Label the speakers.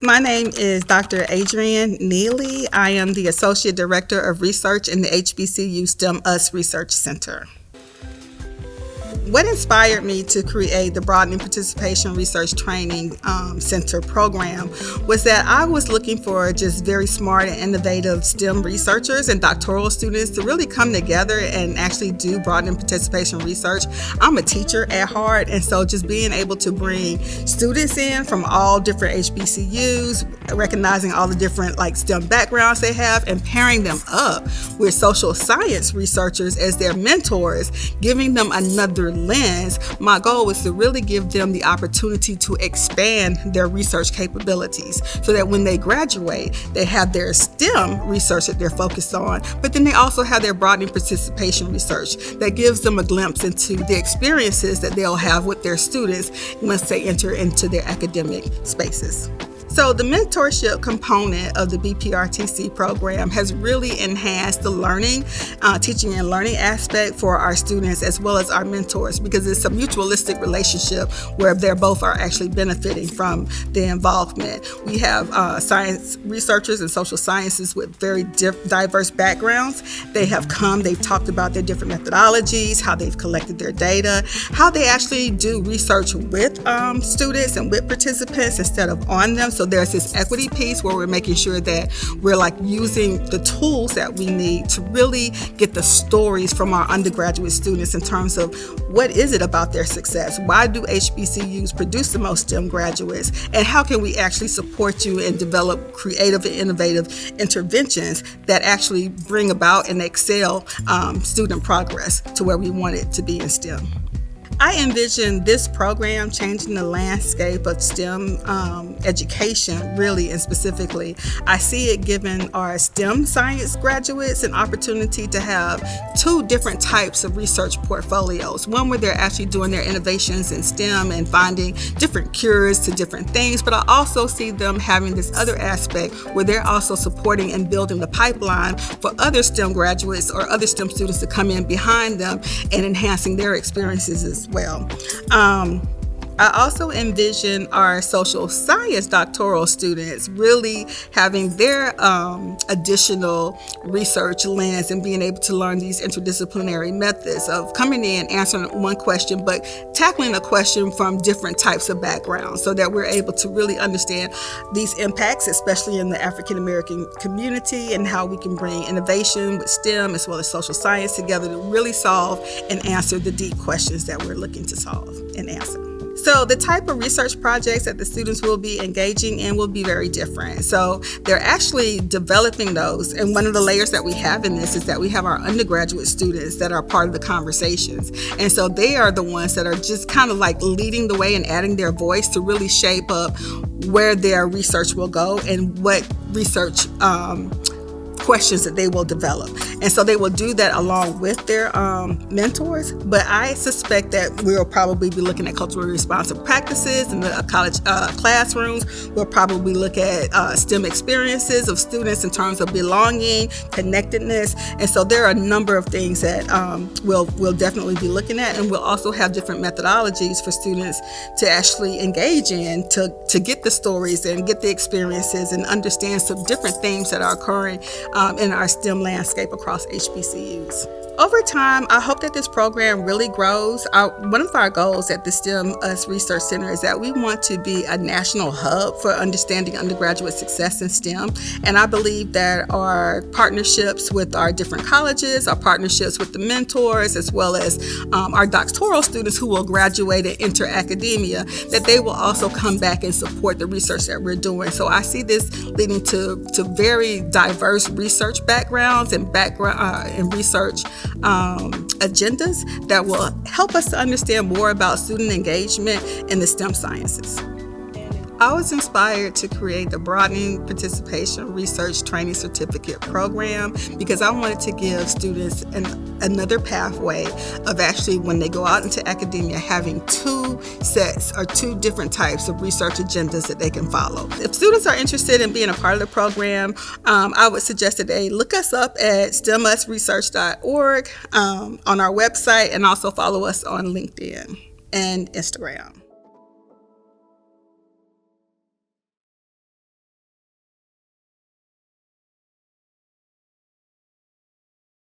Speaker 1: My name is Dr. Adrian Neely. I am the Associate Director of Research in the HBCU STEM-US Research Center. What inspired me to create the Broadening Participation Research Training Center program was that I was looking for just very smart and innovative STEM researchers and doctoral students to really come together and actually do broadening participation research. I'm a teacher at heart, and so just being able to bring students in from all different HBCUs, recognizing all the different STEM backgrounds they have, and pairing them up with social science researchers as their mentors, giving them another lens. My goal was to really give them the opportunity to expand their research capabilities so that when they graduate, they have their STEM research that they're focused on, but then they also have their broadening participation research that gives them a glimpse into the experiences that they'll have with their students once they enter into their academic spaces. So the mentorship component of the BPRTC program has really enhanced the learning, teaching and learning aspect for our students as well as our mentors, because it's a mutualistic relationship where they both are actually benefiting from the involvement. We have science researchers and social sciences with very diverse backgrounds. They have come, they've talked about their different methodologies, how they've collected their data, how they actually do research with students and with participants instead of on them. So there's this equity piece where we're making sure that we're using the tools that we need to really get the stories from our undergraduate students in terms of what is it about their success? Why do HBCUs produce the most STEM graduates? And how can we actually support you and develop creative and innovative interventions that actually bring about and excel student progress to where we want it to be in STEM? I envision this program changing the landscape of STEM education, really and specifically. I see it giving our STEM science graduates an opportunity to have two different types of research portfolios. One where they're actually doing their innovations in STEM and finding different cures to different things, but I also see them having this other aspect where they're also supporting and building the pipeline for other STEM graduates or other STEM students to come in behind them and enhancing their experiences as well. I also envision our social science doctoral students really having their additional research lens and being able to learn these interdisciplinary methods of coming in, answering one question, but tackling a question from different types of backgrounds so that we're able to really understand these impacts, especially in the African American community, and how we can bring innovation with STEM as well as social science together to really solve and answer the deep questions that we're looking to solve and answer. So the type of research projects that the students will be engaging in will be very different. So they're actually developing those. And one of the layers that we have in this is that we have our undergraduate students that are part of the conversations. And so they are the ones that are just kind of leading the way and adding their voice to really shape up where their research will go and what research questions that they will develop. And so they will do that along with their mentors. But I suspect that we'll probably be looking at culturally responsive practices in the college classrooms. We'll probably look at STEM experiences of students in terms of belonging, connectedness. And so there are a number of things that we'll definitely be looking at. And we'll also have different methodologies for students to actually engage in to get the stories and get the experiences and understand some different themes that are occurring in our STEM landscape across HBCUs. Over time, I hope that this program really grows. One of our goals at the STEM-US Research Center is that we want to be a national hub for understanding undergraduate success in STEM. And I believe that our partnerships with our different colleges, our partnerships with the mentors, as well as our doctoral students who will graduate and enter academia, that they will also come back and support the research that we're doing. So I see this leading to very diverse research backgrounds and research agendas that will help us to understand more about student engagement in the STEM sciences. I was inspired to create the Broadening Participation Research Training Certificate program because I wanted to give students another pathway of actually, when they go out into academia, having two sets or two different types of research agendas that they can follow. If students are interested in being a part of the program, I would suggest that they look us up at stemusresearch.org on our website, and also follow us on LinkedIn and Instagram.